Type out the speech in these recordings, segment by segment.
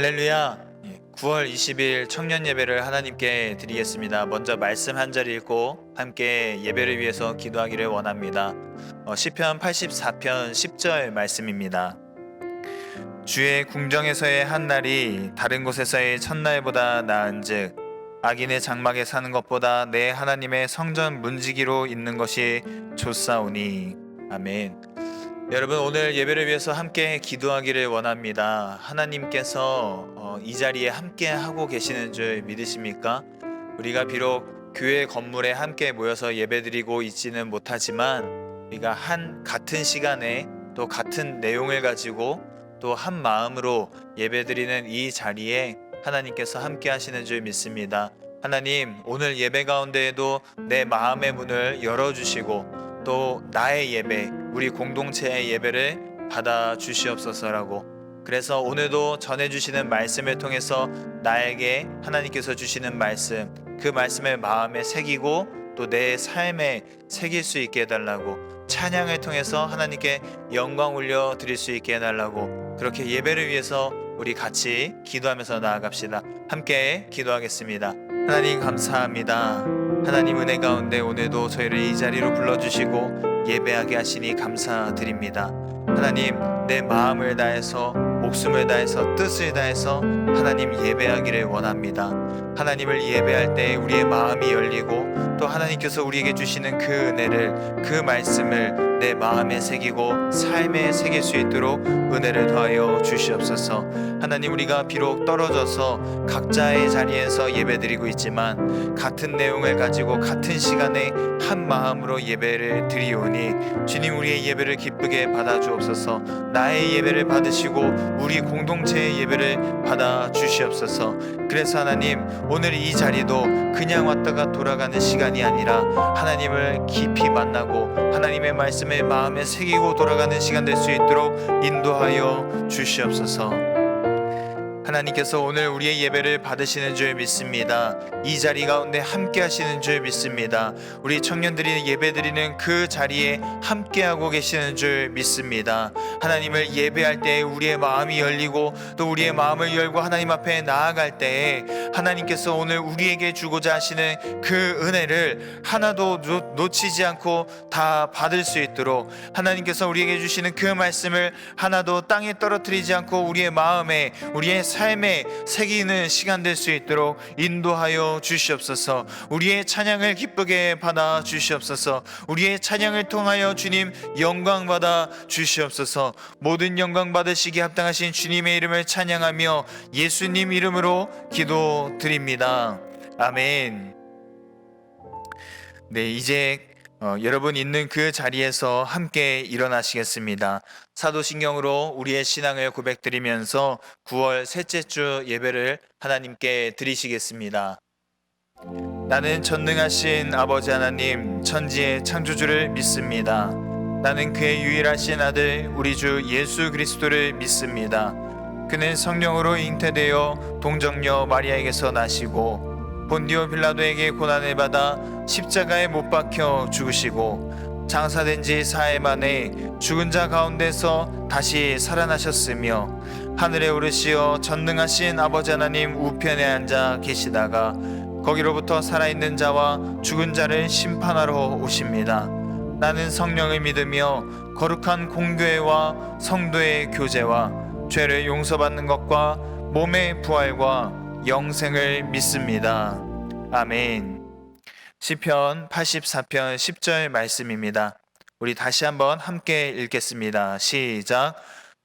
할렐루야. 9월 20일 청년 예배를 하나님께 드리겠습니다. 먼저 말씀 한 절 읽고 함께 예배를 위해서 기도하기를 원합니다. 시편 84편 10절 말씀입니다. 주의 궁정에서의 한 날이 다른 곳에서의 첫날보다 나은즉 악인의 장막에 사는 것보다 내 하나님의 성전 문지기로 있는 것이 좋사오니. 아멘. 여러분, 오늘 예배를 위해서 함께 기도하기를 원합니다. 하나님께서 이 자리에 함께 하고 계시는 줄 믿으십니까? 우리가 비록 교회 건물에 함께 모여서 예배드리고 있지는 못하지만 우리가 같은 시간에 또 같은 내용을 가지고 또 한 마음으로 예배드리는 이 자리에 하나님께서 함께 하시는 줄 믿습니다. 하나님, 오늘 예배 가운데에도 내 마음의 문을 열어주시고 또 나의 예배, 우리 공동체의 예배를 받아 주시옵소서라고. 그래서 오늘도 전해주시는 말씀을 통해서 나에게 하나님께서 주시는 말씀, 그 말씀을 마음에 새기고 또 내 삶에 새길 수 있게 해달라고, 찬양을 통해서 하나님께 영광 올려 드릴 수 있게 해달라고, 그렇게 예배를 위해서 우리 같이 기도하면서 나아갑시다. 함께 기도하겠습니다. 하나님 감사합니다. 하나님 은혜 가운데 오늘도 저희를 이 자리로 불러주시고 예배하게 하시니 감사드립니다. 하나님, 내 마음을 다해서 목숨을 다해서 뜻을 다해서 하나님 예배하기를 원합니다. 하나님을 예배할 때 우리의 마음이 열리고 또 하나님께서 우리에게 주시는 그 은혜를, 그 말씀을 내 마음에 새기고 삶에 새길 수 있도록 은혜를 더하여 주시옵소서. 하나님, 우리가 비록 떨어져서 각자의 자리에서 예배드리고 있지만 같은 내용을 가지고 같은 시간에 한 마음으로 예배를 드리오니 주님, 우리의 예배를 기쁘게 받아 주옵소서. 나의 예배를 받으시고 우리 공동체의 예배를 받아 주시옵소서. 그래서 하나님, 오늘 이 자리도 그냥 왔다가 돌아가는 시간이 아니라 하나님을 깊이 만나고 하나님의 말씀을 마음에 새기고 돌아가는 시간 될 수 있도록 인도하여 주시옵소서. 하나님께서 오늘 우리의 예배를 받으시는 줄 믿습니다. 이 자리 가운데 함께 하시는 줄 믿습니다. 우리 청년들이 예배드리는 그 자리에 함께하고 계시는 줄 믿습니다. 하나님을 예배할 때 우리의 마음이 열리고 또 우리의 마음을 열고 하나님 앞에 나아갈 때에 하나님께서 오늘 우리에게 주고자 하시는 그 은혜를 하나도 놓치지 않고 다 받을 수 있도록 하나님께서 우리에게 주시는 그 말씀을 하나도 땅에 떨어뜨리지 않고 우리의 마음에, 우리의 삶에 새기는 시간 될 수 있도록 인도하여 주시옵소서. 우리의 찬양을 기쁘게 받아 주시옵소서. 우리의 찬양을 통하여 주님 영광 받아 주시옵소서. 모든 영광 받으시기 합당하신 주님의 이름을 찬양하며 예수님 이름으로 기도드립니다. 아멘. 네, 이제 여러분 있는 그 자리에서 함께 일어나시겠습니다. 사도신경으로 우리의 신앙을 고백드리면서 9월 셋째 주 예배를 하나님께 드리시겠습니다. 나는 전능하신 아버지 하나님, 천지의 창조주를 믿습니다. 나는 그의 유일하신 아들 우리 주 예수 그리스도를 믿습니다. 그는 성령으로 잉태되어 동정녀 마리아에게서 나시고 본디오 빌라도에게 고난을 받아 십자가에 못 박혀 죽으시고 장사된 지 4일 만에 죽은 자 가운데서 다시 살아나셨으며 하늘에 오르시어 전능하신 아버지 하나님 우편에 앉아 계시다가 거기로부터 살아있는 자와 죽은 자를 심판하러 오십니다. 나는 성령을 믿으며 거룩한 공교회와 성도의 교제와 죄를 용서받는 것과 몸의 부활과 영생을 믿습니다. 아멘. 시편 84편 10절 말씀입니다. 우리 다시 한번 함께 읽겠습니다. 시작.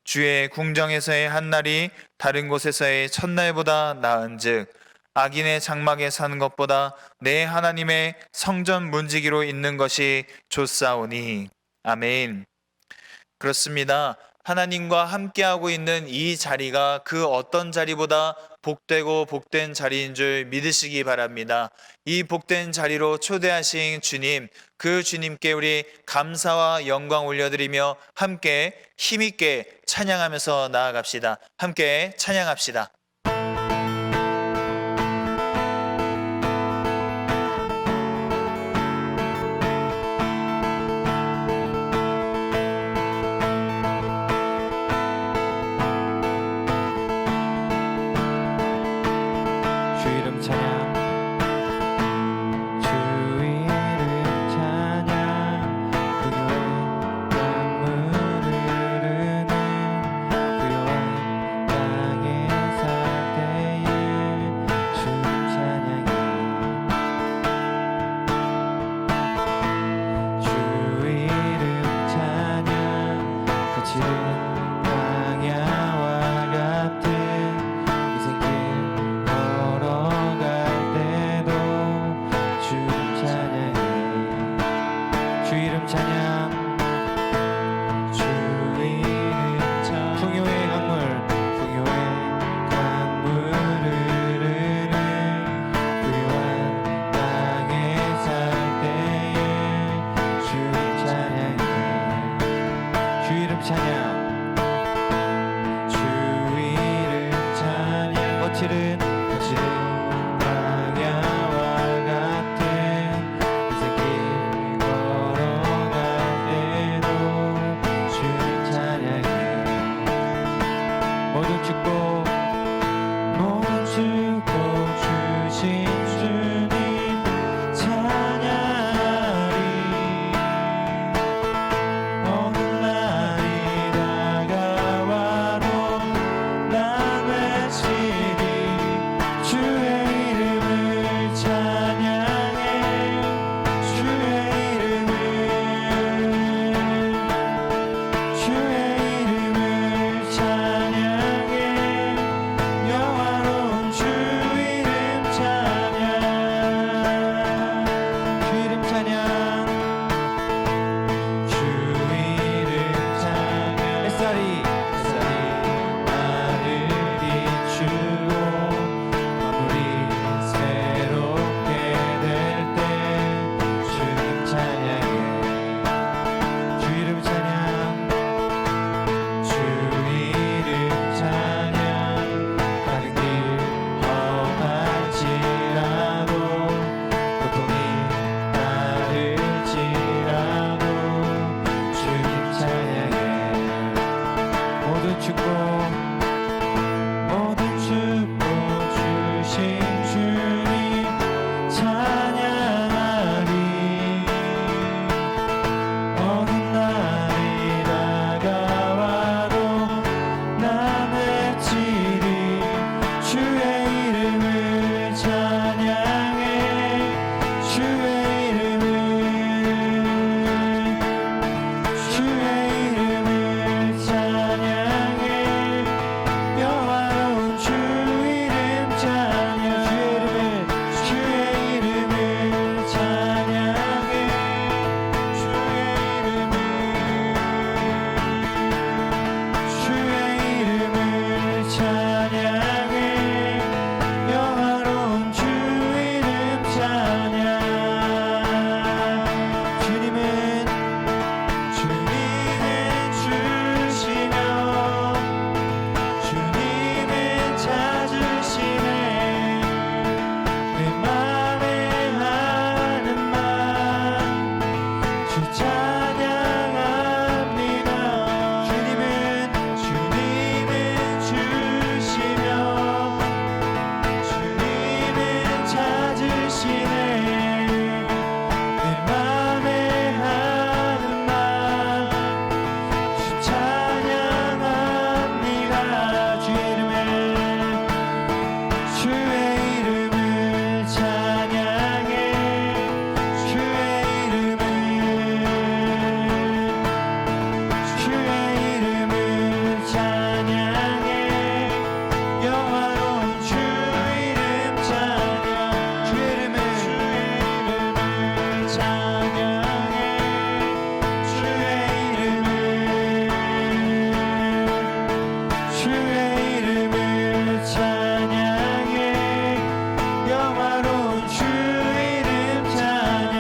주의 궁정에서의 한날이 다른 곳에서의 첫날보다 나은즉 악인의 장막에 사는 것보다 내 하나님의 성전 문지기로 있는 것이 좋사오니. 아멘. 그렇습니다. 하나님과 함께하고 있는 이 자리가 그 어떤 자리보다 복되고 복된 자리인 줄 믿으시기 바랍니다. 이 복된 자리로 초대하신 주님, 그 주님께 우리 감사와 영광 올려드리며 함께 힘있게 찬양하면서 나아갑시다. 함께 찬양합시다. 땅에 사 모든 축복 주신 주님 찬양하리. 어느 날이 다가와도 난 외치리. 주의 이름을 찬양해. 주의 이름을 찬양해. 영화로운 주 이름 찬양. 주 이름 찬양. 주 이름 찬양. 햇살이 나를 비추고 마무리 새롭게 될 때 주님 찬양해. 주 이름 찬양. 주 이름 찬양. 다른 길 험할지라도 고통이 따를지라도 주님 찬양해. 모든 축복 주신 주님 찬양하리. 어느 날이 다가와도 난 외치리. 주의 이름을 찬양해. 주의 이름을 찬양해. 영화로운 주 이름 찬양. 주의 이름을 찬양해. 주의 이름을 찬양해. 영화로운 주 이름 찬양. 주님은 주시며 주님은 찾으시네. 내 맘에 하는 말 주 찬양합니다. 주님은 주시며 주님은 찾으시네. 내 맘에 하는 말 주 찬양합니다. 주의 이름을 찬양해. 주의 이름을 찬양해. 영화로운 주 이름 찬양. 주의 이름을 찬양해. 주의 이름을 찬양해. 영화로운 주 이름 찬양.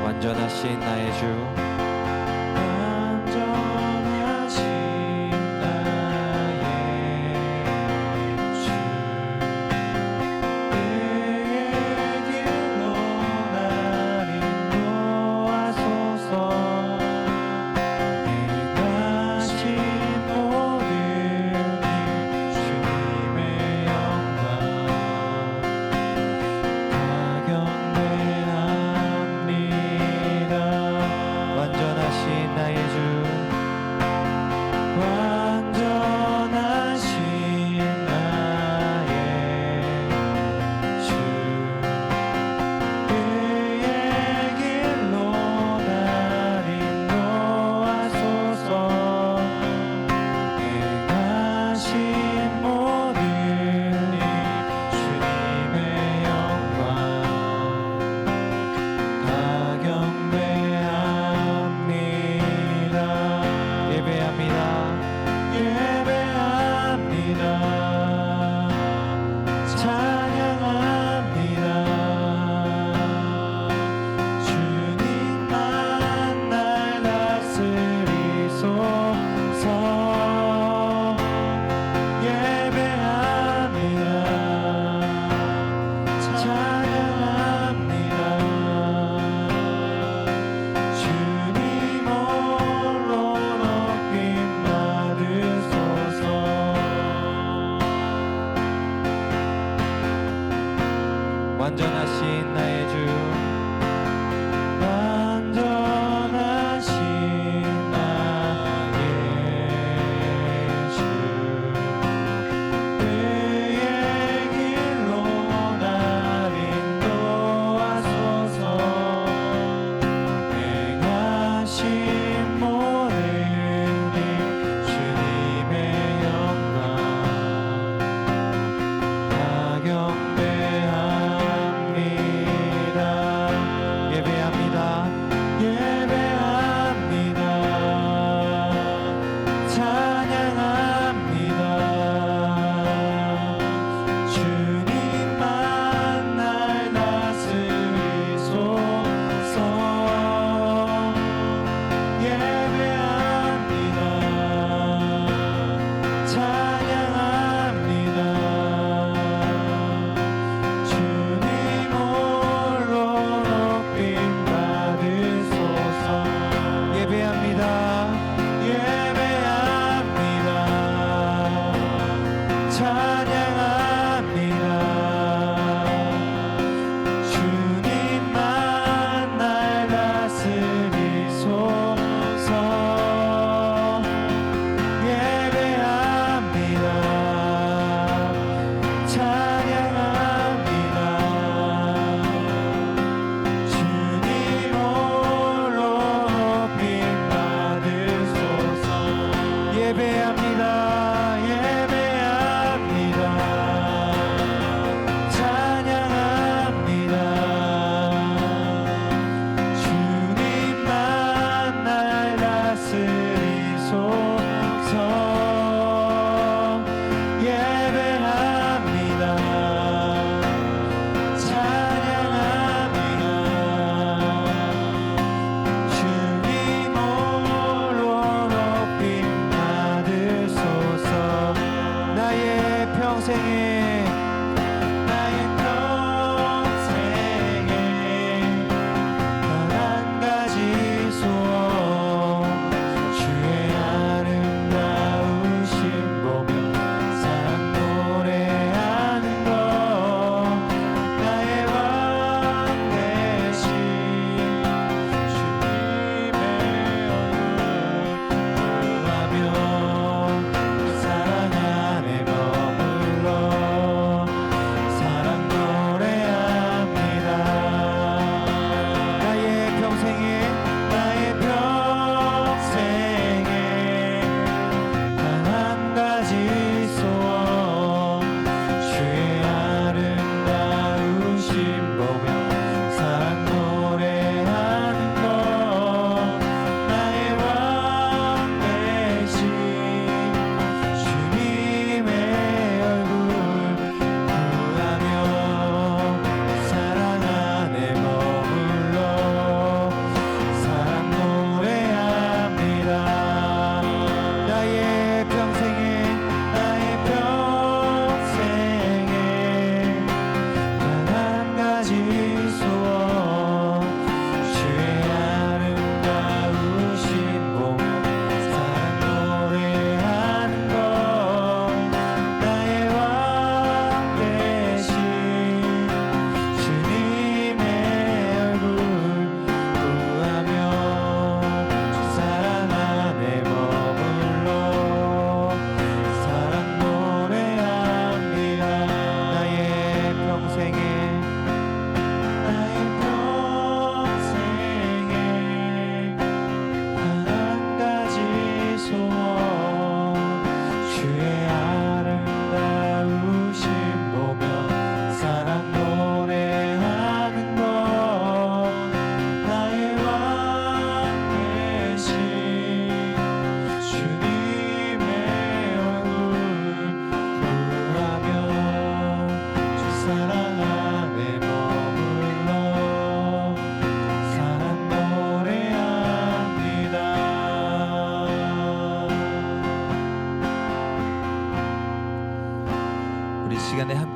완전하신 나의 주. 완전하신 나의 주. 내 길로 날 인도하소서. 행하신 모든 일 주님의 영광 다 경배합니다. 완전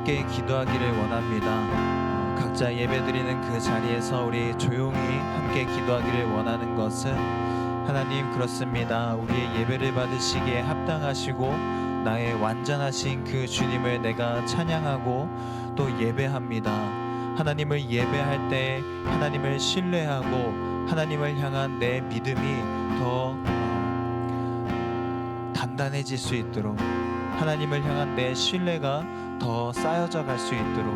함께 기도하기를 원합니다. 각자 예배드리는 그 자리에서 우리 조용히 함께 기도하기를 원하는 것은 하나님 그렇습니다. 우리의 예배를 받으시기에 합당하시고 나의 완전하신 그 주님을 내가 찬양하고 또 예배합니다. 하나님을 예배할 때 하나님을 신뢰하고 하나님을 향한 내 믿음이 더 단단해질 수 있도록 하나님을 향한 내 신뢰가 더 쌓여져 갈 수 있도록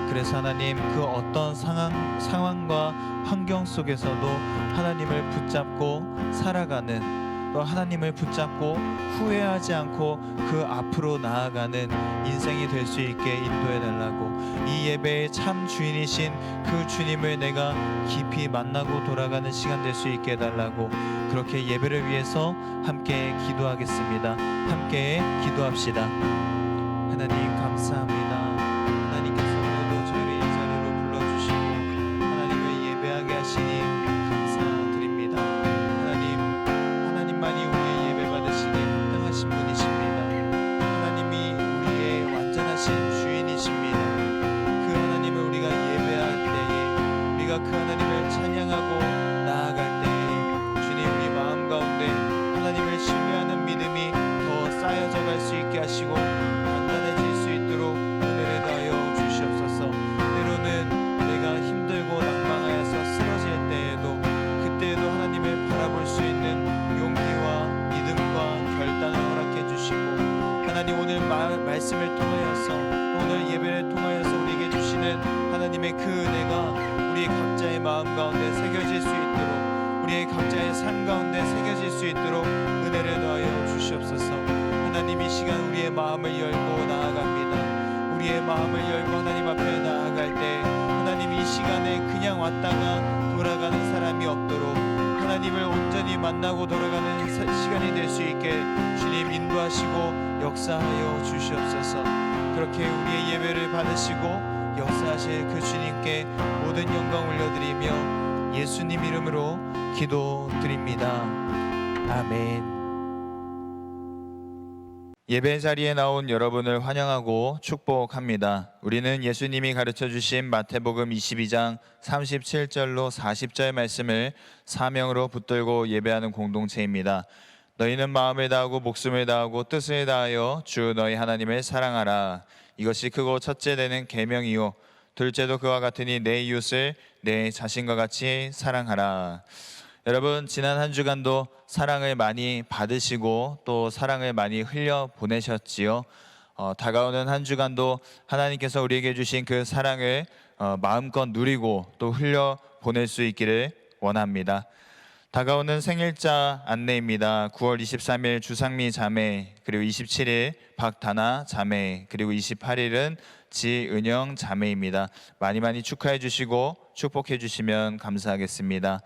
그래서 하나님 그 어떤 상황과 환경 속에서도 하나님을 붙잡고 살아가는 또 하나님을 붙잡고 후회하지 않고 그 앞으로 나아가는 인생이 될 수 있게 인도해 달라고 이 예배의 참 주인이신 그 주님을 내가 깊이 만나고 돌아가는 시간 될 수 있게 해달라고 그렇게 예배를 위해서 함께 기도하겠습니다. 함께 기도합시다. 하나님 감사합니다. 하나님께서 오늘도 저희를 이 자리로 불러주시고 하나님을 예배하게 하시니 감사드립니다. 하나님만이 우리의 예배 받으시기에 합당하신 분이십니다. 하나님이 우리의 완전하신 주인이십니다. 그 하나님을 우리가 예배할 때에 우리가 그 하나님을 찬양하고 나아갈 때에 주님 우리 마음 가운데 하나님을 신뢰하는 믿음이 더 쌓여져 갈 수 있게 하시고 단단해질 수 있도록 은혜를 다하여 주시옵소서. 때로는 내가 힘들고 낭망하여서 쓰러질 때에도 그때에도 하나님을 바라볼 수 있는 용기와 믿음과 결단을 허락해 주시고 하나님 오늘 말씀을 통하여서 오늘 예배를 통하여서 우리에게 주시는 하나님의 그 은혜가 우리 각자의 마음 가운데 새겨질 수 있도록 우리의 각자의 삶 가운데 새겨질 수 있도록 은혜를 더하여 주시옵소서. 하나님 이 시간 우리의 마음을 열고 나아갑니다. 우리의 마음을 열고 하나님 앞에 나아갈 때 하나님 이 시간에 그냥 왔다가 돌아가는 사람이 없도록 하나님을 온전히 만나고 돌아가는 시간이 될 수 있게 주님 인도하시고 역사하여 주시옵소서. 그렇게 우리의 예배를 받으시고 역사하실 그 주님께 모든 영광 올려드리며 예수님 이름으로 기도드립니다. 아멘. 예배 자리에 나온 여러분을 환영하고 축복합니다. 우리는 예수님이 가르쳐 주신 마태복음 22장 37절로 40절 말씀을 사명으로 붙들고 예배하는 공동체입니다. 너희는 마음을 다하고 목숨을 다하고 뜻을 다하여 주 너희 하나님을 사랑하라. 이것이 크고 첫째 되는 계명이요 둘째도 그와 같으니 내 이웃을 내 자신과 같이 사랑하라. 여러분 지난 한 주간도 사랑을 많이 받으시고 또 사랑을 많이 흘려 보내셨지요. 다가오는 한 주간도 하나님께서 우리에게 주신 그 사랑을 마음껏 누리고 또 흘려 보낼 수 있기를 원합니다. 다가오는 생일자 안내입니다. 9월 23일 주상미 자매, 그리고 27일 박다나 자매, 그리고 28일은 지은영 자매입니다. 많이 축하해 주시고 축복해 주시면 감사하겠습니다.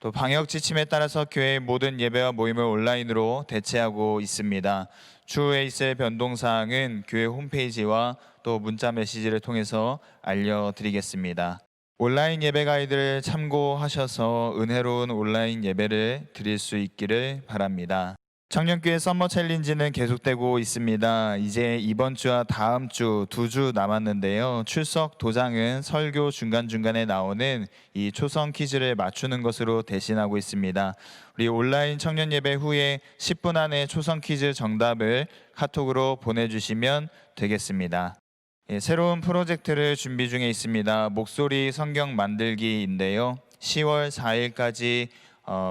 또 방역 지침에 따라서 교회의 모든 예배와 모임을 온라인으로 대체하고 있습니다. 추후에 있을 변동사항은 교회 홈페이지와 또 문자 메시지를 통해서 알려드리겠습니다. 온라인 예배 가이드를 참고하셔서 은혜로운 온라인 예배를 드릴 수 있기를 바랍니다. 청년교회 썸머 챌린지는 계속되고 있습니다. 이제 이번 주와 다음 주 2주 남았는데요. 출석 도장은 설교 중간중간에 나오는 이 초성 퀴즈를 맞추는 것으로 대신하고 있습니다. 우리 온라인 청년 예배 후에 10분 안에 초성 퀴즈 정답을 카톡으로 보내주시면 되겠습니다. 새로운 프로젝트를 준비 중에 있습니다. 목소리 성경 만들기인데요. 10월 4일까지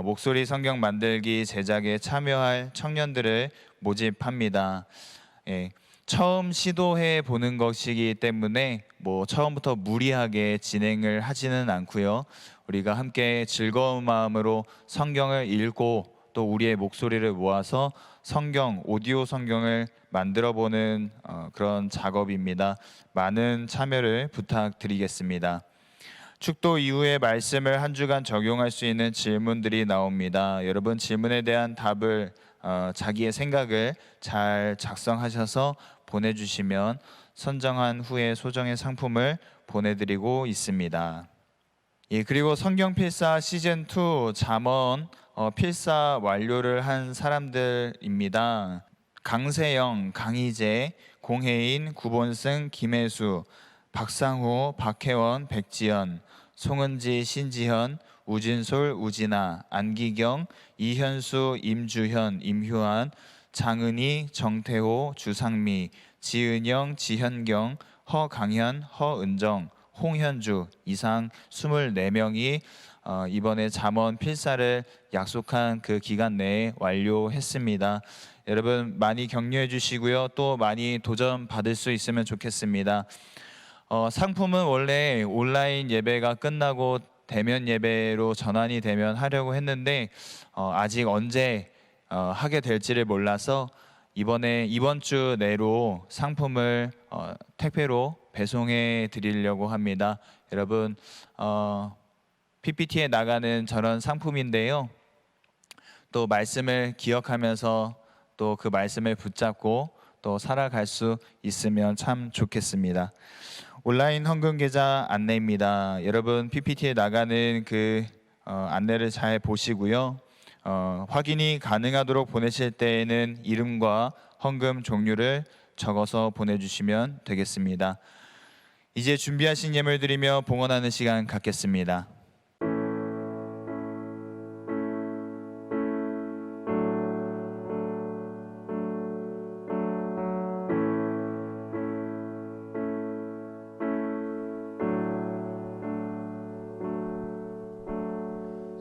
목소리 성경 만들기 제작에 참여할 청년들을 모집합니다. 처음 시도해 보는 것이기 때문에 처음부터 무리하게 진행을 하지는 않고요. 우리가 함께 즐거운 마음으로 성경을 읽고 또 우리의 목소리를 모아서 성경, 오디오 성경을 만들어 보는 그런 작업입니다. 많은 참여를 부탁드리겠습니다. 축도 이후에 말씀을 한 주간 적용할 수 있는 질문들이 나옵니다. 여러분 질문에 대한 답을 자기의 생각을 잘 작성하셔서 보내주시면 선정한 후에 소정의 상품을 보내드리고 있습니다. 그리고 성경 필사 시즌 2 잠언 필사 완료를 한 사람들입니다. 강세영, 강희재, 공혜인, 구본승, 김혜수, 박상호, 박혜원, 백지연, 송은지, 신지현, 우진솔, 우진아, 안기경, 이현수, 임주현, 임효한, 장은희, 정태호, 주상미, 지은영, 지현경, 허강현, 허은정, 홍현주 이상 24명이 이번에 잠원 필사를 약속한 그 기간 내에 완료했습니다. 여러분 많이 격려해 주시고요. 또 많이 도전 받을 수 있으면 좋겠습니다. 상품은 원래 온라인 예배가 끝나고 대면 예배로 전환이 되면 하려고 했는데 아직 언제 하게 될지를 몰라서 이번 주 내로 상품을 택배로 배송해 드리려고 합니다. 여러분 PPT에 나가는 저런 상품인데요. 또 말씀을 기억하면서 또 그 말씀을 붙잡고 또 살아갈 수 있으면 참 좋겠습니다. 온라인 헌금 계좌 안내입니다. 여러분 PPT에 나가는 그 안내를 잘 보시고요. 확인이 가능하도록 보내실 때에는 이름과 헌금 종류를 적어서 보내주시면 되겠습니다. 이제 준비하신 예물 드리며 봉헌하는 시간 갖겠습니다.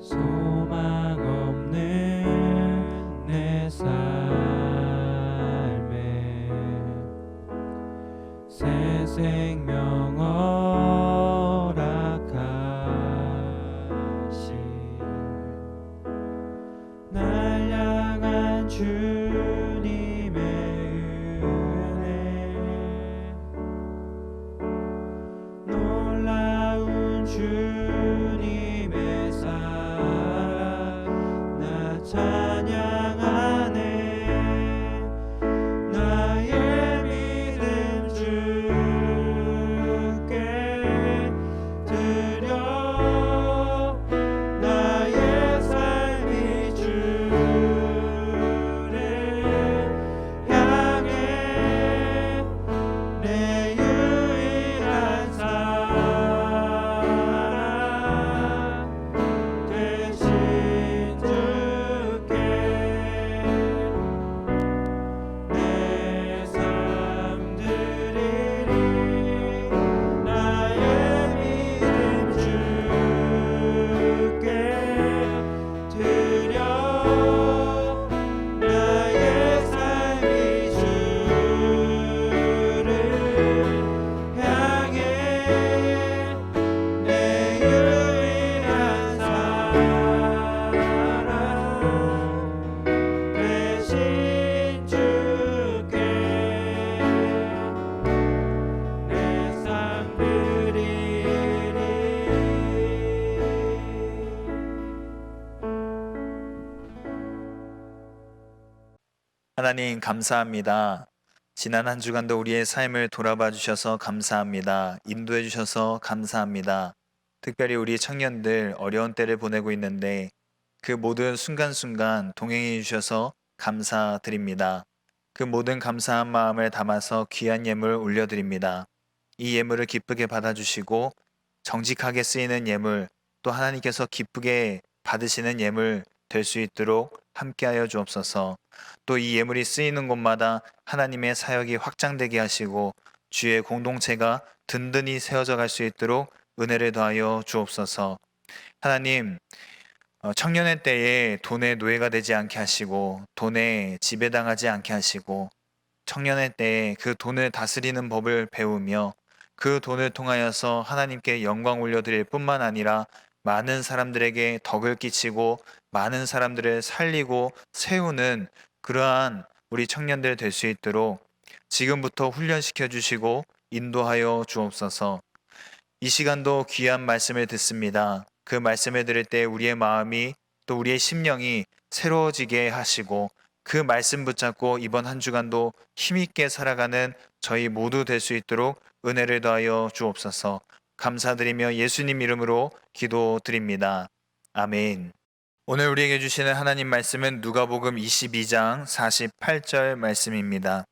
소망 없는 내 삶에 새 생명 허락하신 날 향한 주님의 은혜 놀라운 주님의 사랑 나 찬양하네 나의 믿음 주께 드려 나의 삶이 주를 향해 내 유일한 사랑 되신 주께 내 삶 드리리 나의 믿음 주께 드려 나의 삶이 주를 향해 내 유일한 사랑 되신 주께 내 삶 드리리 하나님 감사합니다. 지난 한 주간도 우리의 삶을 돌아봐 주셔서 감사합니다. 인도해 주셔서 감사합니다. 특별히 우리 청년들 어려운 때를 보내고 있는데 그 모든 순간순간 동행해 주셔서 감사드립니다. 그 모든 감사한 마음을 담아서 귀한 예물 올려드립니다. 이 예물을 기쁘게 받아주시고 정직하게 쓰이는 예물 또 하나님께서 기쁘게 받으시는 예물 될 수 있도록 함께하여 주옵소서. 또 이 예물이 쓰이는 곳마다 하나님의 사역이 확장되게 하시고 주의 공동체가 든든히 세워져 갈 수 있도록 은혜를 더하여 주옵소서. 하나님, 청년의 때에 돈의 노예가 되지 않게 하시고 돈에 지배당하지 않게 하시고 청년의 때에 그 돈을 다스리는 법을 배우며 그 돈을 통하여서 하나님께 영광 올려드릴 뿐만 아니라 많은 사람들에게 덕을 끼치고 많은 사람들을 살리고 세우는 그러한 우리 청년들 될 수 있도록 지금부터 훈련시켜 주시고 인도하여 주옵소서. 이 시간도 귀한 말씀을 듣습니다. 그 말씀을 들을 때 우리의 마음이 또 우리의 심령이 새로워지게 하시고 그 말씀 붙잡고 이번 한 주간도 힘있게 살아가는 저희 모두 될 수 있도록 은혜를 더하여 주옵소서. 감사드리며 예수님 이름으로 기도드립니다. 아멘. 오늘 우리에게 주시는 하나님 말씀은 누가복음 22장 48절 말씀입니다.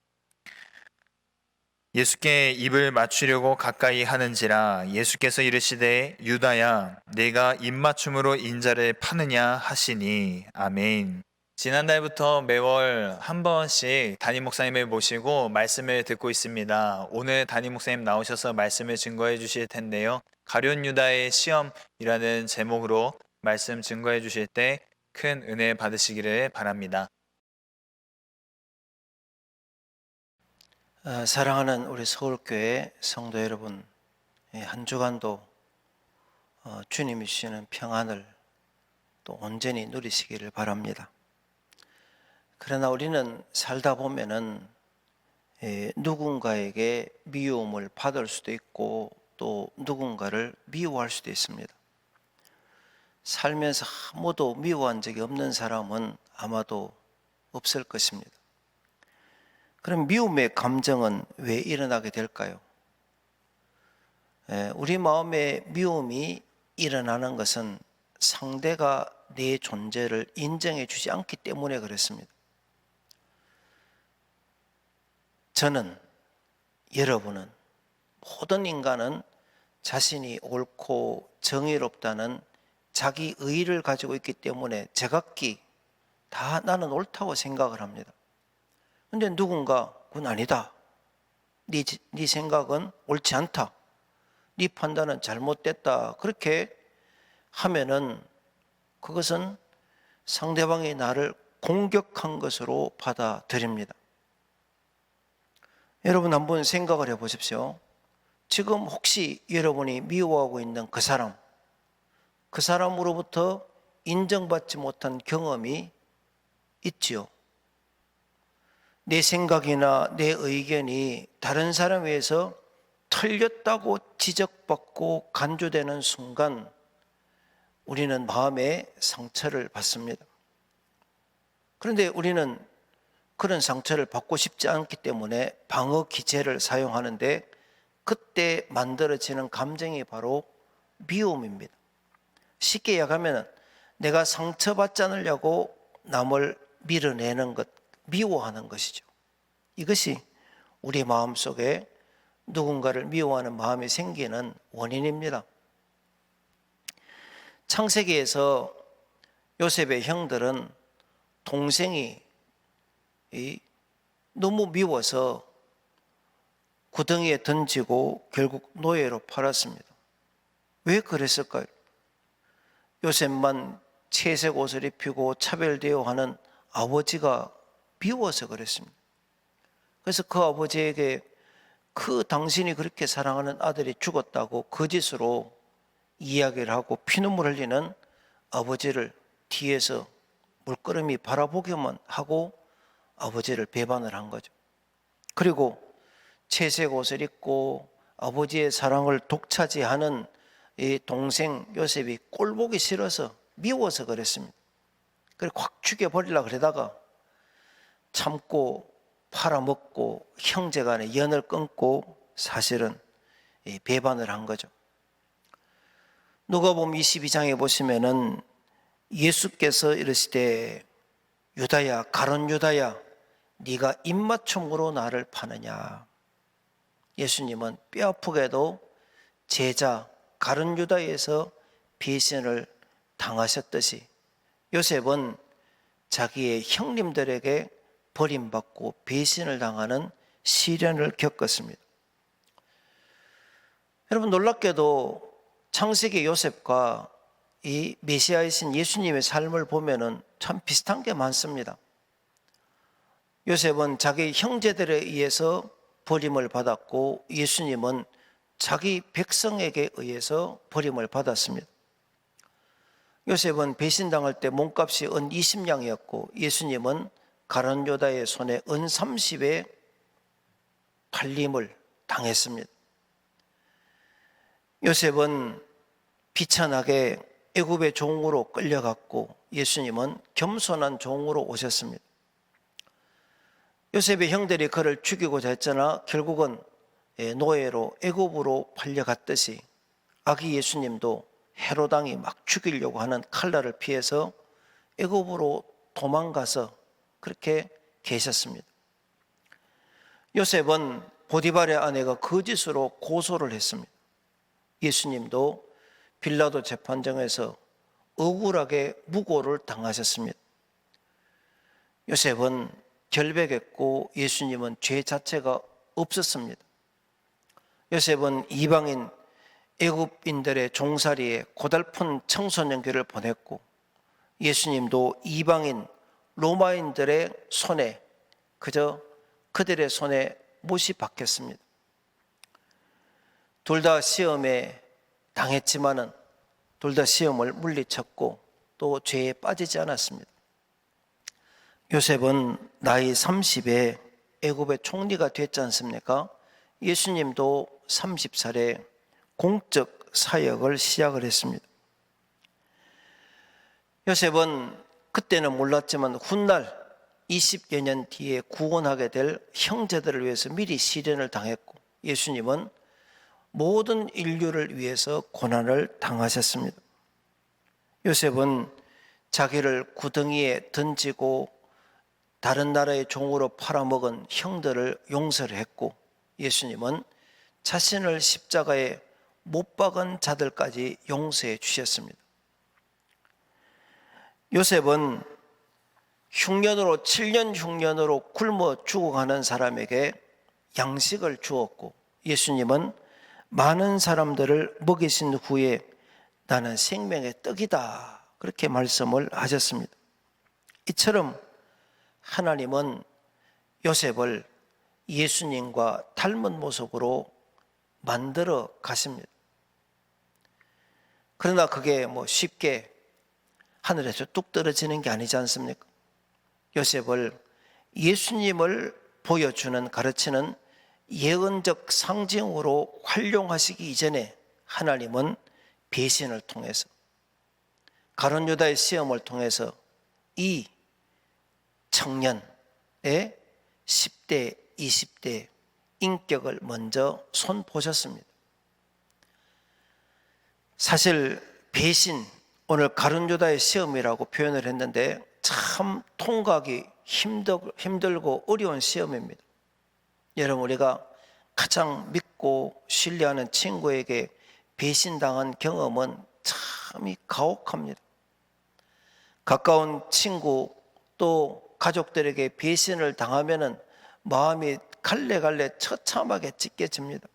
예수께 입을 맞추려고 가까이 하는지라 예수께서 이르시되 유다야 내가 입맞춤으로 인자를 파느냐 하시니. 아멘. 지난달부터 매월 한 번씩 담임 목사님을 모시고 말씀을 듣고 있습니다. 오늘 담임 목사님 나오셔서 말씀을 증거해 주실 텐데요. 가룟 유다의 시험이라는 제목으로 말씀 증거해 주실 때 큰 은혜 받으시기를 바랍니다. 사랑하는 우리 서울교회 성도 여러분, 한 주간도 주님이 주시는 평안을 또 온전히 누리시기를 바랍니다. 그러나 우리는 살다 보면은 누군가에게 미움을 받을 수도 있고 또 누군가를 미워할 수도 있습니다. 살면서 아무도 미워한 적이 없는 사람은 아마도 없을 것입니다. 그럼 미움의 감정은 왜 일어나게 될까요? 우리 마음에 미움이 일어나는 것은 상대가 내 존재를 인정해 주지 않기 때문에 그렇습니다. 저는, 여러분은, 모든 인간은 자신이 옳고 정의롭다는 자기 의의를 가지고 있기 때문에 제각기 다 나는 옳다고 생각을 합니다. 근데 누군가 그건 아니다. 네 생각은 옳지 않다. 네 판단은 잘못됐다. 그렇게 하면은 그것은 상대방이 나를 공격한 것으로 받아들입니다. 여러분 한번 생각을 해보십시오. 지금 혹시 여러분이 미워하고 있는 그 사람으로부터 인정받지 못한 경험이 있지요. 내 생각이나 내 의견이 다른 사람에 의해서 틀렸다고 지적받고 간주되는 순간 우리는 마음에 상처를 받습니다. 그런데 우리는 그런 상처를 받고 싶지 않기 때문에 방어 기제를 사용하는데 그때 만들어지는 감정이 바로 미움입니다. 쉽게 이야기하면 내가 상처받지 않으려고 남을 밀어내는 것, 미워하는 것이죠. 이것이 우리 마음속에 누군가를 미워하는 마음이 생기는 원인입니다. 창세기에서 요셉의 형들은 동생이 너무 미워서 구덩이에 던지고 결국 노예로 팔았습니다. 왜 그랬을까요? 요셉만 채색 옷을 입히고 차별대우하는 아버지가 미워서 그랬습니다. 그래서 그 아버지에게 그 당신이 그렇게 사랑하는 아들이 죽었다고 거짓으로 이야기를 하고 피눈물 흘리는 아버지를 뒤에서 물끄러미 바라보기만 하고 아버지를 배반을 한 거죠. 그리고 채색 옷을 입고 아버지의 사랑을 독차지하는 이 동생 요셉이 꼴보기 싫어서 미워서 그랬습니다. 그래서 확 죽여버리려고 그러다가 참고 팔아먹고 형제간의 연을 끊고 사실은 배반을 한 거죠. 누가복음 22장에 보시면은 예수께서 이르시되 유다야 가룟 유다야 네가 입맞춤으로 나를 파느냐. 예수님은 뼈아프게도 제자 가룟 유다에서 배신을 당하셨듯이 요셉은 자기의 형님들에게 버림받고 배신을 당하는 시련을 겪었습니다. 여러분 놀랍게도 창세기 요셉과 이 메시아이신 예수님의 삶을 보면은 참 비슷한 게 많습니다. 요셉은 자기 형제들에 의해서 버림을 받았고 예수님은 자기 백성에게 의해서 버림을 받았습니다. 요셉은 배신당할 때 몸값이 은 20냥이었고 예수님은 가룟 유다의 손에 은 30의 팔림을 당했습니다. 요셉은 비천하게 애굽의 종으로 끌려갔고 예수님은 겸손한 종으로 오셨습니다. 요셉의 형들이 그를 죽이고자 했잖아 결국은 노예로 애굽으로 팔려갔듯이 아기 예수님도 헤로당이 막 죽이려고 하는 칼날을 피해서 애굽으로 도망가서 그렇게 계셨습니다. 요셉은 보디발의 아내가 거짓으로 고소를 했습니다. 예수님도 빌라도 재판정에서 억울하게 무고를 당하셨습니다. 요셉은 결백했고 예수님은 죄 자체가 없었습니다. 요셉은 이방인 애굽인들의 종살이에 고달픈 청소년기를 보냈고 예수님도 이방인 로마인들의 손에 그저 그들의 손에 못이 박혔습니다. 둘 다 시험에 당했지만은 둘 다 시험을 물리쳤고 또 죄에 빠지지 않았습니다. 요셉은 나이 30에 애굽의 총리가 됐지 않습니까? 예수님도 30살에 공적 사역을 시작을 했습니다. 요셉은 그때는 몰랐지만 훗날 20여 년 뒤에 구원하게 될 형제들을 위해서 미리 시련을 당했고 예수님은 모든 인류를 위해서 고난을 당하셨습니다. 요셉은 자기를 구덩이에 던지고 다른 나라의 종으로 팔아먹은 형들을 용서를 했고 예수님은 자신을 십자가에 못 박은 자들까지 용서해 주셨습니다. 요셉은 7년 흉년으로 굶어 죽어가는 사람에게 양식을 주었고 예수님은 많은 사람들을 먹이신 후에 나는 생명의 떡이다 그렇게 말씀을 하셨습니다. 이처럼 하나님은 요셉을 예수님과 닮은 모습으로 만들어 가십니다. 그러나 그게 쉽게 하늘에서 뚝 떨어지는 게 아니지 않습니까? 요셉을 예수님을 보여주는 가르치는 예언적 상징으로 활용하시기 이전에 하나님은 배신을 통해서 가룟 유다의 시험을 통해서 이 청년의 10대, 20대 인격을 먼저 손보셨습니다. 사실 배신, 오늘 가룟 유다의 시험이라고 표현을 했는데 참 통과하기 힘들고 어려운 시험입니다. 여러분, 우리가 가장 믿고 신뢰하는 친구에게 배신당한 경험은 참이 가혹합니다. 가까운 친구 또 가족들에게 배신을 당하면 마음이 갈래갈래 처참하게 찢겨집니다.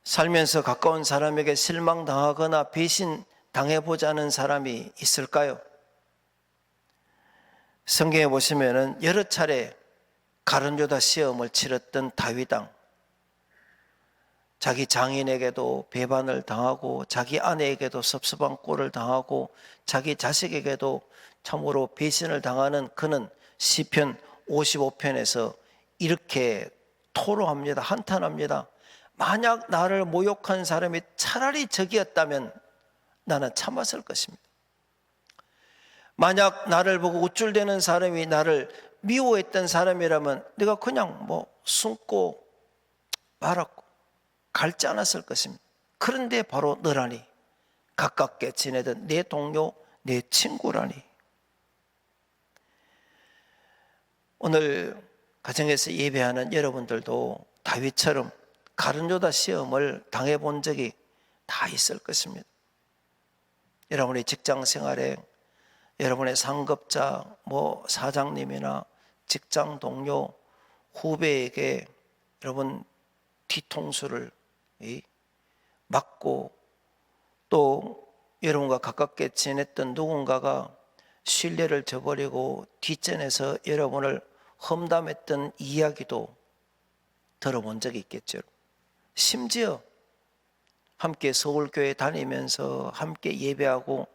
살면서 가까운 사람에게 실망당하거나 배신당해보자는 사람이 있을까요? 성경에 보시면 여러 차례 가룟 유다 시험을 치렀던 다윗 왕, 자기 장인에게도 배반을 당하고 자기 아내에게도 섭섭한 꼴을 당하고 자기 자식에게도 참으로 배신을 당하는 그는 시편 55편에서 이렇게 토로합니다. 한탄합니다. 만약 나를 모욕한 사람이 차라리 적이었다면 나는 참았을 것입니다. 만약 나를 보고 우쭐대는 사람이 나를 미워했던 사람이라면 내가 그냥 숨고 말았고 갈지 않았을 것입니다. 그런데 바로 너라니, 가깝게 지내던 내 동료, 내 친구라니. 오늘 가정에서 예배하는 여러분들도 다윗처럼 가룟 유다 시험을 당해본 적이 다 있을 것입니다. 여러분의 직장 생활에 여러분의 상급자, 사장님이나 직장 동료, 후배에게 여러분 뒤통수를 맞고 또 여러분과 가깝게 지냈던 누군가가 신뢰를 저버리고 뒷전에서 여러분을 험담했던 이야기도 들어본 적이 있겠죠. 심지어 함께 서울교회 다니면서 함께 예배하고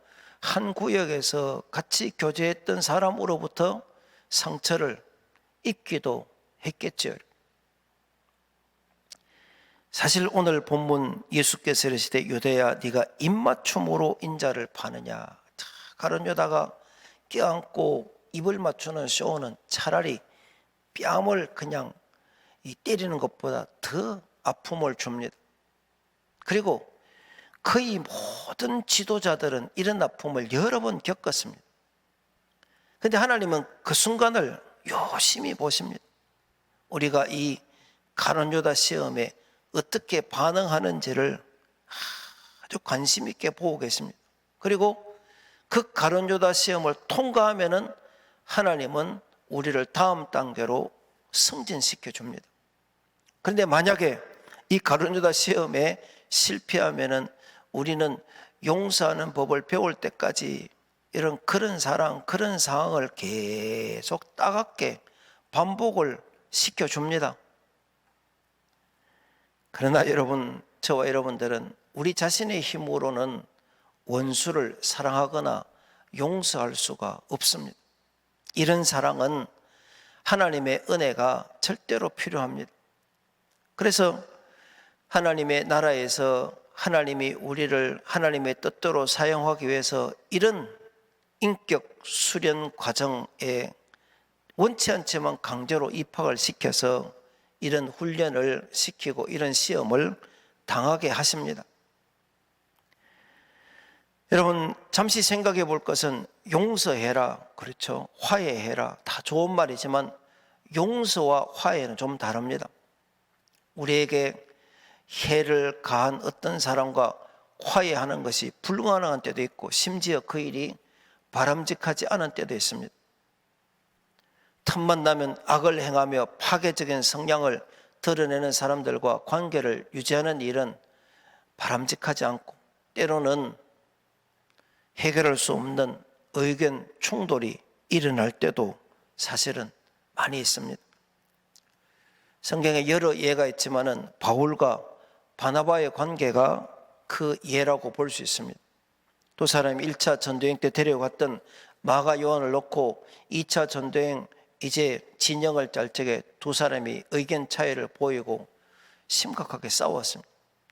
한 구역에서 같이 교제했던 사람으로부터 상처를 입기도 했겠죠. 사실 오늘 본문 예수께서 이르시되 유대야 네가 입맞춤으로 인자를 파느냐. 가룟 유다가 껴안고 입을 맞추는 쇼는 차라리 뺨을 그냥 때리는 것보다 더 아픔을 줍니다. 그리고 거의 모든 지도자들은 이런 아픔을 여러 번 겪었습니다. 그런데 하나님은 그 순간을 유심히 보십니다. 우리가 이 가룟유다 시험에 어떻게 반응하는지를 아주 관심 있게 보고 계십니다. 그리고 그 가룟유다 시험을 통과하면은 하나님은 우리를 다음 단계로 승진시켜 줍니다. 그런데 만약에 이 가룟유다 시험에 실패하면은 우리는 용서하는 법을 배울 때까지 그런 사랑, 그런 상황을 계속 따갑게 반복을 시켜줍니다. 그러나 여러분, 저와 여러분들은 우리 자신의 힘으로는 원수를 사랑하거나 용서할 수가 없습니다. 이런 사랑은 하나님의 은혜가 절대로 필요합니다. 그래서 하나님의 나라에서 하나님이 우리를 하나님의 뜻대로 사용하기 위해서 이런 인격 수련 과정에 원치 않지만 강제로 입학을 시켜서 이런 훈련을 시키고 이런 시험을 당하게 하십니다. 여러분, 잠시 생각해 볼 것은 용서해라, 그렇죠? 화해해라, 다 좋은 말이지만 용서와 화해는 좀 다릅니다. 우리에게 해를 가한 어떤 사람과 화해하는 것이 불가능한 때도 있고 심지어 그 일이 바람직하지 않은 때도 있습니다. 틈만 나면 악을 행하며 파괴적인 성향을 드러내는 사람들과 관계를 유지하는 일은 바람직하지 않고 때로는 해결할 수 없는 의견 충돌이 일어날 때도 사실은 많이 있습니다. 성경에 여러 예가 있지만은 바울과 바나바의 관계가 그 예라고 볼 수 있습니다. 두 사람이 1차 전도행 때 데려갔던 마가 요한을 놓고 2차 전도행 이제 진영을 짤 적에 두 사람이 의견 차이를 보이고 심각하게 싸웠습니다.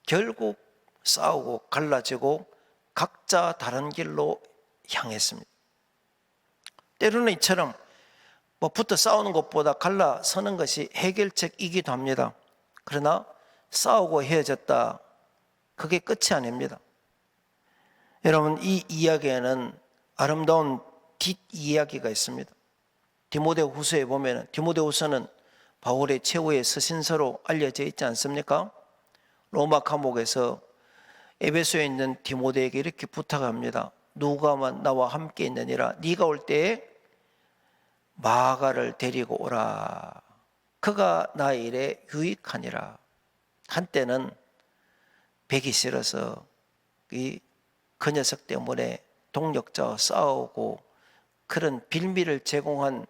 결국 싸우고 갈라지고 각자 다른 길로 향했습니다. 때로는 이처럼 붙어 싸우는 것보다 갈라서는 것이 해결책이기도 합니다. 그러나 싸우고 헤어졌다, 그게 끝이 아닙니다. 여러분, 이 이야기에는 아름다운 뒷이야기가 있습니다. 디모데후서에 보면 디모데후서는 바울의 최후의 서신서로 알려져 있지 않습니까? 로마 감옥에서 에베소에 있는 디모데에게 이렇게 부탁합니다. 누가만 나와 함께 있느니라. 네가 올 때에 마가를 데리고 오라. 그가 나의 일에 유익하니라. 한때는 배기 싫어서 그 녀석 때문에 동력자와 싸우고 그런 빌미를 제공한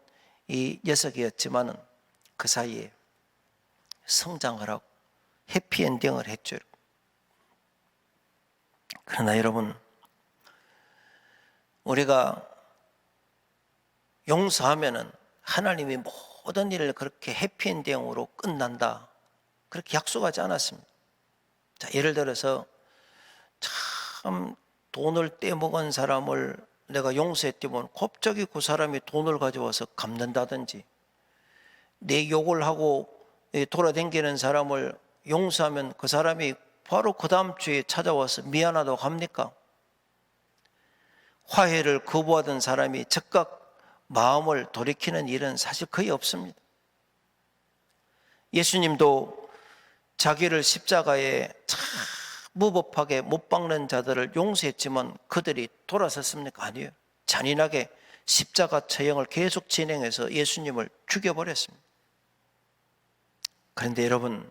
이 녀석이었지만 그 사이에 성장을 하고 해피엔딩을 했죠. 그러나 여러분, 우리가 용서하면은 하나님이 모든 일을 그렇게 해피엔딩으로 끝난다, 그렇게 약속하지 않았습니다. 자, 예를 들어서 참 돈을 떼먹은 사람을 내가 용서했더니 갑자기 그 사람이 돈을 가져와서 갚는다든지, 내 욕을 하고 돌아다니는 사람을 용서하면 그 사람이 바로 그 다음 주에 찾아와서 미안하다고 합니까? 화해를 거부하던 사람이 즉각 마음을 돌이키는 일은 사실 거의 없습니다. 예수님도 자기를 십자가에 참 무법하게 못 박는 자들을 용서했지만 그들이 돌아섰습니까? 아니에요. 잔인하게 십자가 처형을 계속 진행해서 예수님을 죽여버렸습니다. 그런데 여러분,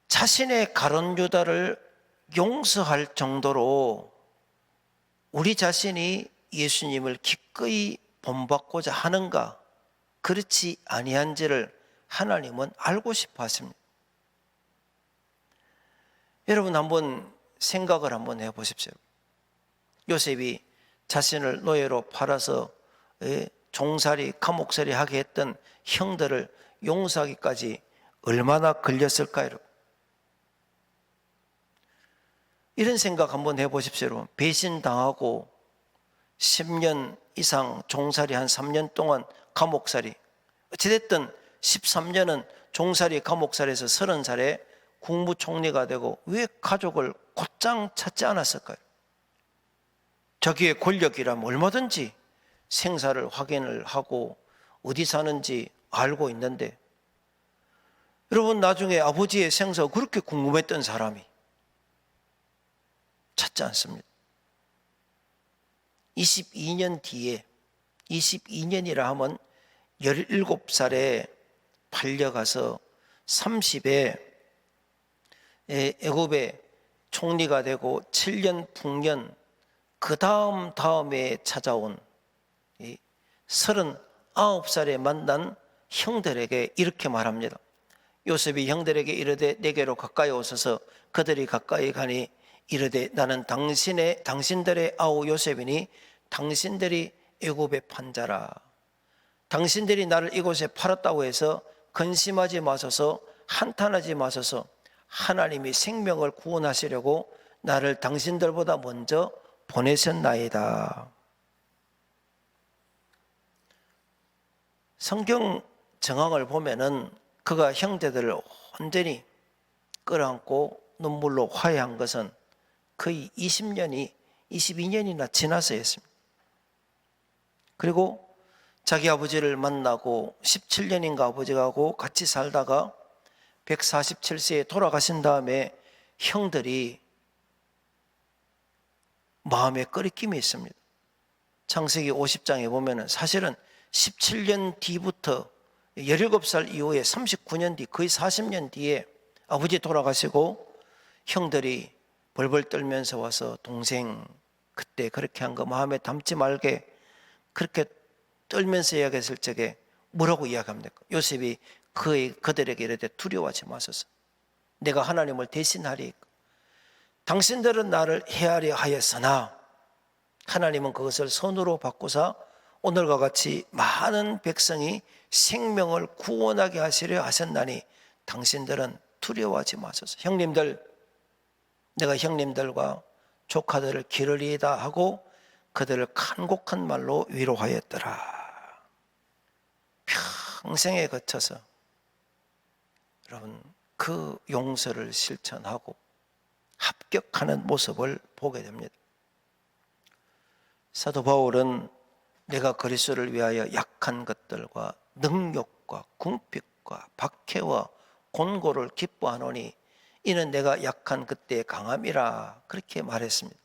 자신의 가룟유다를 용서할 정도로 우리 자신이 예수님을 기꺼이 본받고자 하는가, 그렇지 아니한지를 하나님은 알고 싶어 하십니다. 여러분, 한번 생각을 한번 해보십시오. 요셉이 자신을 노예로 팔아서 종살이, 감옥살이 하게 했던 형들을 용서하기까지 얼마나 걸렸을까요? 이런 생각 한번 해보십시오. 배신당하고 10년 이상 종살이, 한 3년 동안 감옥살이, 어찌됐든 13년은 종살이 감옥살이에서 30살에 국무총리가 되고 왜 가족을 곧장 찾지 않았을까요? 자기의 권력이라면 얼마든지 생사를 확인을 하고 어디 사는지 알고 있는데, 여러분 나중에 아버지의 생사가 그렇게 궁금했던 사람이 찾지 않습니다. 22년 뒤에, 22년이라 하면 17살에 팔려가서 30에 애굽의 총리가 되고 7년 풍년, 그 다음에 찾아온 39살에 만난 형들에게 이렇게 말합니다. 요셉이 형들에게 이르되 내게로 가까이 오소서. 그들이 가까이 가니 이르되 나는 당신들의 아우 요셉이니 당신들이 애굽에 판 자라. 당신들이 나를 이곳에 팔았다고 해서 근심하지 마소서, 한탄하지 마소서. 하나님이 생명을 구원하시려고 나를 당신들보다 먼저 보내셨나이다. 성경 정황을 보면은 그가 형제들을 온전히 끌어안고 눈물로 화해한 것은 거의 22년이나 지나서였습니다. 그리고 자기 아버지를 만나고 17년인가 아버지하고 같이 살다가 147세에 돌아가신 다음에 형들이 마음에 꺼리낌이 있습니다. 창세기 50장에 보면은 사실은 17년 뒤부터 17살 이후에 39년 뒤, 거의 40년 뒤에 아버지 돌아가시고 형들이 벌벌 떨면서 와서 동생 그때 그렇게 한 거 마음에 담지 말게, 그렇게 떨면서 이야기했을 적에 뭐라고 이야기합니까? 요셉이 그들에게 이르되 두려워하지 마소서. 내가 하나님을 대신하리이까. 당신들은 나를 해하려 하였으나 하나님은 그것을 선으로 바꾸사 오늘과 같이 많은 백성이 생명을 구원하게 하시려 하셨나니 당신들은 두려워하지 마소서. 형님들, 내가 형님들과 조카들을 기르리이다 하고 그들을 간곡한 말로 위로하였더라. 평생에 거쳐서 여러분 그 용서를 실천하고 합격하는 모습을 보게 됩니다. 사도 바울은 내가 그리스도를 위하여 약한 것들과 능욕과 궁핍과 박해와 곤고를 기뻐하노니 이는 내가 약한 그때의 강함이라 그렇게 말했습니다.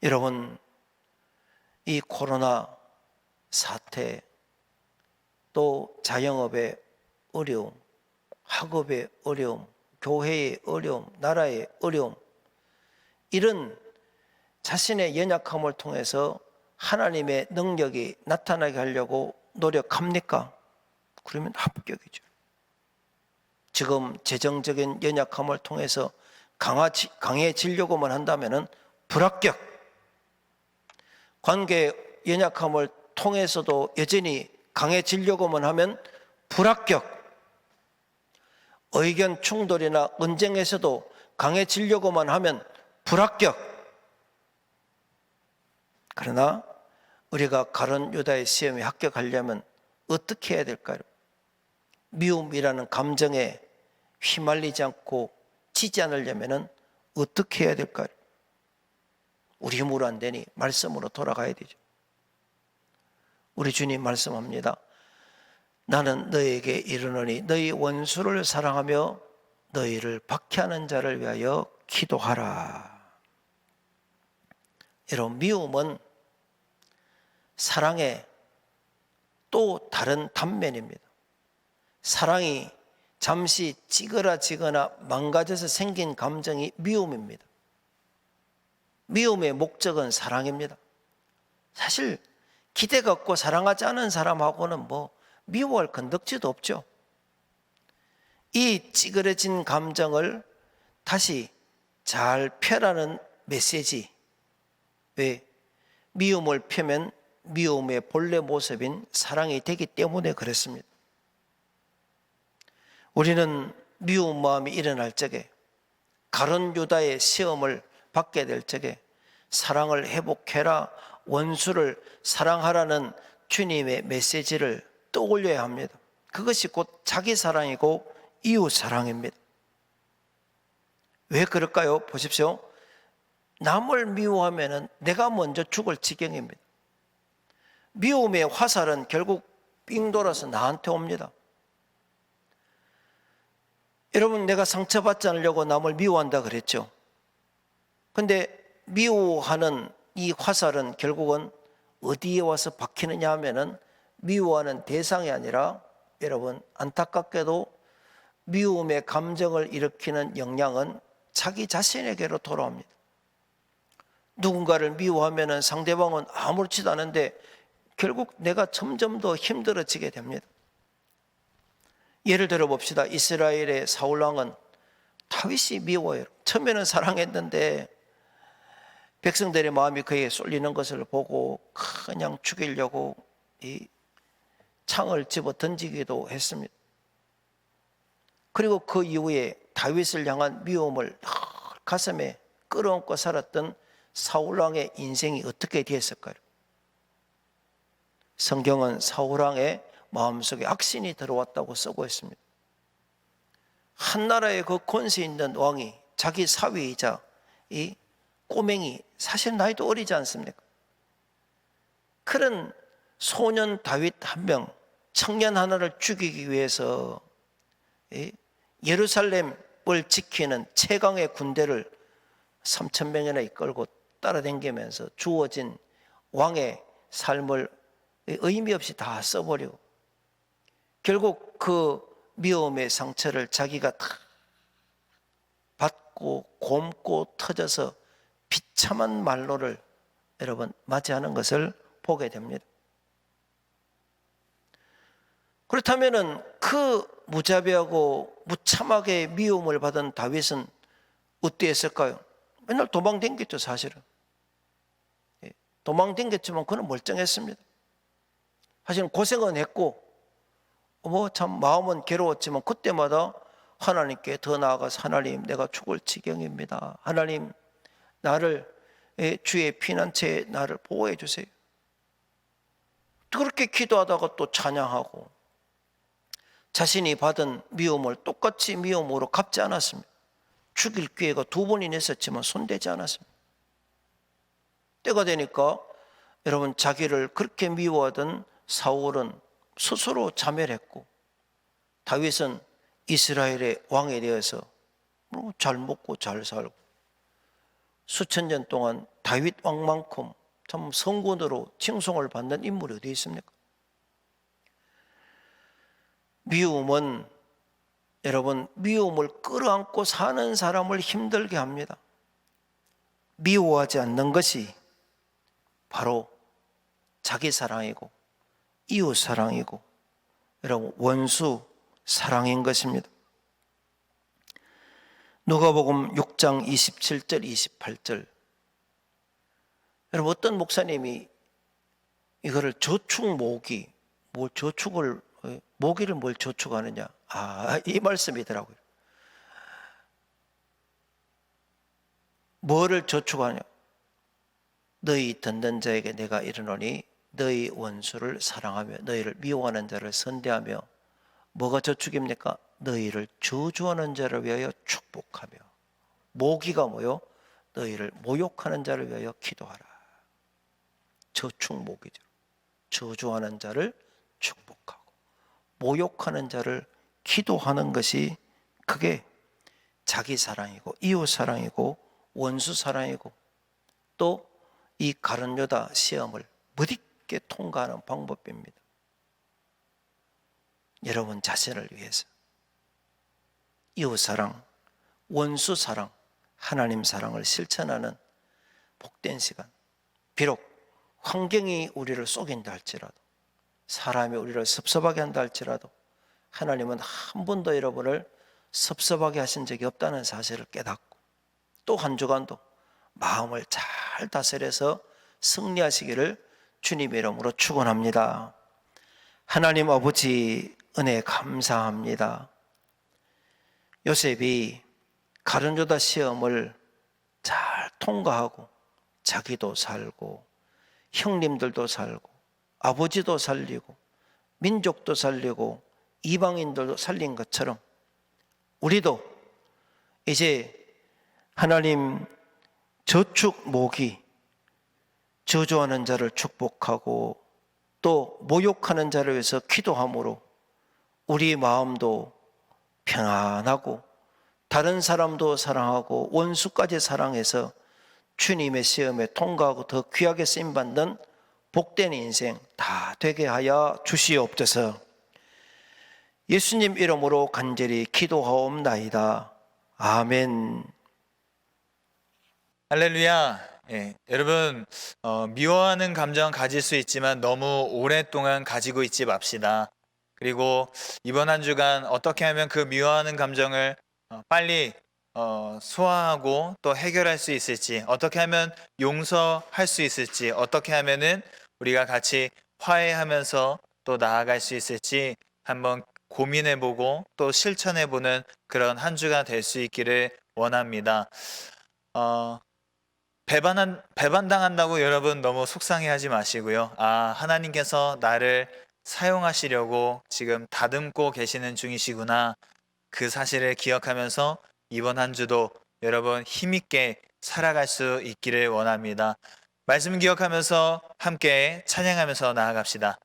여러분, 이 코로나 사태, 또 자영업의 어려움, 학업의 어려움, 교회의 어려움, 나라의 어려움, 이런 자신의 연약함을 통해서 하나님의 능력이 나타나게 하려고 노력합니까? 그러면 합격이죠. 지금 재정적인 연약함을 통해서 강해지려고만 한다면 불합격. 관계 연약함을 통해서도 여전히 강해지려고만 하면 불합격. 의견 충돌이나 언쟁에서도 강해지려고만 하면 불합격. 그러나 우리가 가룟 유다의 시험에 합격하려면 어떻게 해야 될까요? 미움이라는 감정에 휘말리지 않고 지지 않으려면 어떻게 해야 될까요? 우리 힘으로 안 되니 말씀으로 돌아가야 되죠. 우리 주님 말씀합니다. 나는 너에게 이르노니 너희 원수를 사랑하며 너희를 박해하는 자를 위하여 기도하라. 여러분, 미움은 사랑의 또 다른 단면입니다. 사랑이 잠시 찌그러지거나 망가져서 생긴 감정이 미움입니다. 미움의 목적은 사랑입니다. 사실 기대 갖고 사랑하지 않은 사람하고는 미워할 건덕지도 없죠. 이 찌그러진 감정을 다시 잘 펴라는 메시지. 왜? 미움을 펴면 미움의 본래 모습인 사랑이 되기 때문에 그렇습니다. 우리는 미운 마음이 일어날 적에, 가룟 유다의 시험을 받게 될 적에 사랑을 회복해라, 원수를 사랑하라는 주님의 메시지를 떠올려야 합니다. 그것이 곧 자기 사랑이고 이웃 사랑입니다. 왜 그럴까요? 보십시오. 남을 미워하면 내가 먼저 죽을 지경입니다. 미움의 화살은 결국 삥 돌아서 나한테 옵니다. 여러분, 내가 상처받지 않으려고 남을 미워한다 그랬죠. 근데 미워하는 이 화살은 결국은 어디에 와서 박히느냐 하면은 미워하는 대상이 아니라 여러분, 안타깝게도 미움의 감정을 일으키는 영향은 자기 자신에게로 돌아옵니다. 누군가를 미워하면은 상대방은 아무렇지도 않은데 결국 내가 점점 더 힘들어지게 됩니다. 예를 들어 봅시다. 이스라엘의 사울왕은 다윗이 미워요. 처음에는 사랑했는데 백성들의 마음이 그에게 쏠리는 것을 보고 그냥 죽이려고 이 창을 집어 던지기도 했습니다. 그리고 그 이후에 다윗을 향한 미움을 가슴에 끌어안고 살았던 사울왕의 인생이 어떻게 되었을까요? 성경은 사울왕의 마음속에 악신이 들어왔다고 쓰고 있습니다. 한 나라의 그 권세 있는 왕이 자기 사위이자 이 꼬맹이, 사실 나이도 어리지 않습니까? 그런 소년 다윗 한 명, 청년 하나를 죽이기 위해서 예루살렘을 지키는 최강의 군대를 3,000명이나 이끌고 따라다니면서 주어진 왕의 삶을 의미 없이 다 써버리고 결국 그 미움의 상처를 자기가 다 받고 곪고 터져서 비참한 말로를 여러분 맞이하는 것을 보게 됩니다. 그렇다면은 그 무자비하고 무참하게 미움을 받은 다윗은 어땠을까요? 맨날 도망댕겼죠, 사실은. 도망댕겼지만 그는 멀쩡했습니다. 사실은 고생은 했고 참 마음은 괴로웠지만 그때마다 하나님께 더 나아가서 하나님, 내가 죽을 지경입니다. 하나님, 나를 주의 피난처에 나를 보호해 주세요. 그렇게 기도하다가 또 찬양하고 자신이 받은 미움을 똑같이 미움으로 갚지 않았습니다. 죽일 기회가 2번이나 있었지만 손대지 않았습니다. 때가 되니까 여러분, 자기를 그렇게 미워하던 사울은 스스로 자멸했고 다윗은 이스라엘의 왕이 되어서 잘 먹고 잘 살고 수천 년 동안 다윗 왕만큼 참 성군으로 칭송을 받는 인물이 어디 있습니까? 미움은 여러분, 미움을 끌어안고 사는 사람을 힘들게 합니다. 미워하지 않는 것이 바로 자기 사랑이고 이웃 사랑이고 여러분, 원수 사랑인 것입니다. 누가복음 6장 27절 28절, 여러분, 어떤 목사님이 이거를 저축 모기, 모기를 뭘 저축하느냐, 이 말씀이더라고요. 뭐를 저축하냐? 너희 듣는 자에게 내가 이르노니 너희 원수를 사랑하며 너희를 미워하는 자를 선대하며, 뭐가 저축입니까? 너희를 저주하는 자를 위하여 축복하며. 모기가 뭐요? 너희를 모욕하는 자를 위하여 기도하라. 저축 모기죠. 저주하는 자를 축복하고 모욕하는 자를 기도하는 것이 그게 자기 사랑이고 이웃 사랑이고 원수 사랑이고 또 이 가룟 유다 시험을 멋있게 통과하는 방법입니다. 여러분 자신을 위해서 이웃 사랑, 원수 사랑, 하나님 사랑을 실천하는 복된 시간. 비록 환경이 우리를 속인다 할지라도, 사람이 우리를 섭섭하게 한다 할지라도 하나님은 한 번도 여러분을 섭섭하게 하신 적이 없다는 사실을 깨닫고 또 한 주간도 마음을 잘 다스려서 승리하시기를 주님의 이름으로 축원합니다. 하나님 아버지, 은혜 감사합니다. 요셉이 가룟 유다 시험을 잘 통과하고 자기도 살고 형님들도 살고 아버지도 살리고 민족도 살리고 이방인들도 살린 것처럼 우리도 이제 하나님 저축 모기, 저주하는 자를 축복하고 또 모욕하는 자를 위해서 기도함으로 우리 마음도 평안하고 다른 사람도 사랑하고 원수까지 사랑해서 주님의 시험에 통과하고 더 귀하게 쓰임받는 복된 인생 다 되게 하여 주시옵소서. 예수님 이름으로 간절히 기도하옵나이다. 아멘. 할렐루야. 예, 여러분 미워하는 감정 가질 수 있지만 너무 오랫동안 가지고 있지 맙시다. 그리고 이번 한 주간 어떻게 하면 그 미워하는 감정을 빨리 소화하고 또 해결할 수 있을지, 어떻게 하면 용서할 수 있을지, 어떻게 하면은 우리가 같이 화해하면서 또 나아갈 수 있을지 한번 고민해보고 또 실천해보는 그런 한 주가 될 수 있기를 원합니다. 배반당한다고 여러분 너무 속상해하지 마시고요. 하나님께서 나를 사용하시려고 지금 다듬고 계시는 중이시구나. 그 사실을 기억하면서 이번 한 주도 여러분 힘있게 살아갈 수 있기를 원합니다. 말씀 기억하면서 함께 찬양하면서 나아갑시다.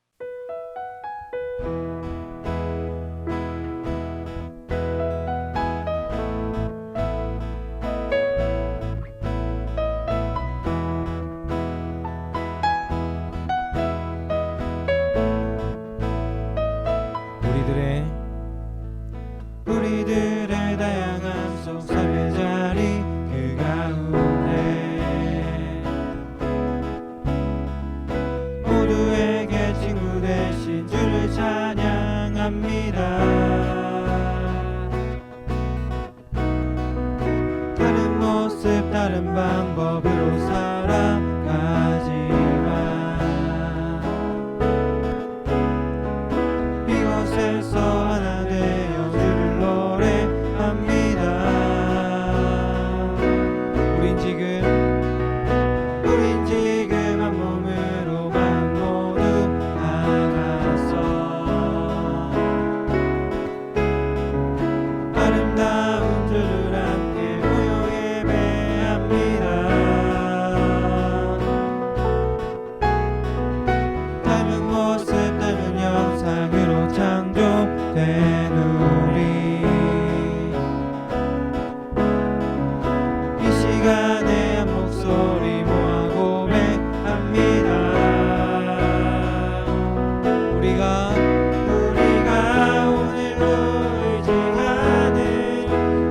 우리들의 다양한 속 삶의 자리 그 가운데 모두에게 친구 되신 주를 찬양합니다. 다른 모습 다른 방법으로 살아가지만 이곳에서 하나 되어 주를 노래합니다. 우린 지금 한 몸으로만 모두 나가서 아름다운 주를 함께 모여 예배합니다. 닮은 모습 닮은 형상으로 창조된 우리 이 시간에 한 목소리 모아 고백합니다. 우리가 오늘도 의지하는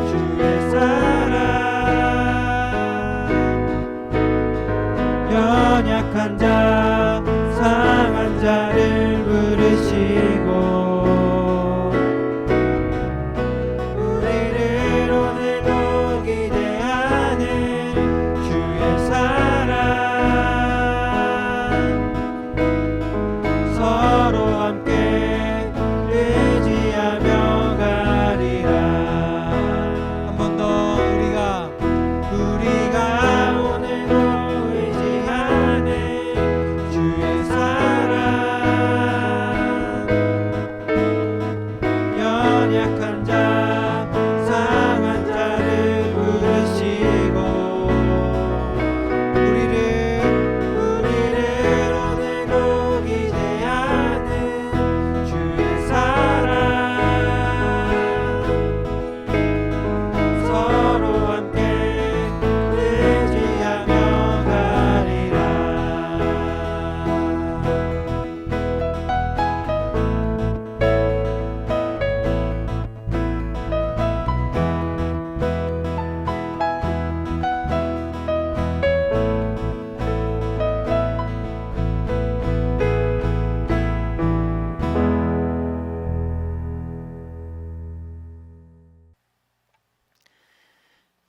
주의 사랑 연약한 자 상한 자를 부르시고 우리를 오늘도 기대하는 주의 사랑 서로 함께 의지하며 가리라. 한 번 더 우리가 오늘도 의지하는 주의 사랑 연약한 자 상한 자를 부르시고 우리를 오늘도 기대하는 주의 사랑 서로 함께 의지하며 가리라.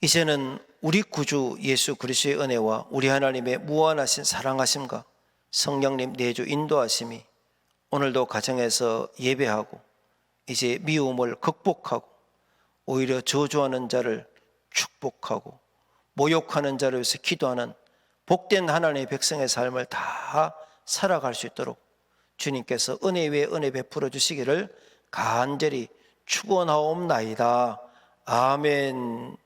이제는 우리 구주 예수 그리스도의 은혜와 우리 하나님의 무한하신 사랑하심과 성령님 내주 인도하심이 오늘도 가정에서 예배하고 이제 미움을 극복하고 오히려 저주하는 자를 축복하고 모욕하는 자를 위해서 기도하는 복된 하나님의 백성의 삶을 다 살아갈 수 있도록 주님께서 은혜 위에 은혜 베풀어 주시기를 간절히 축원하옵나이다. 아멘.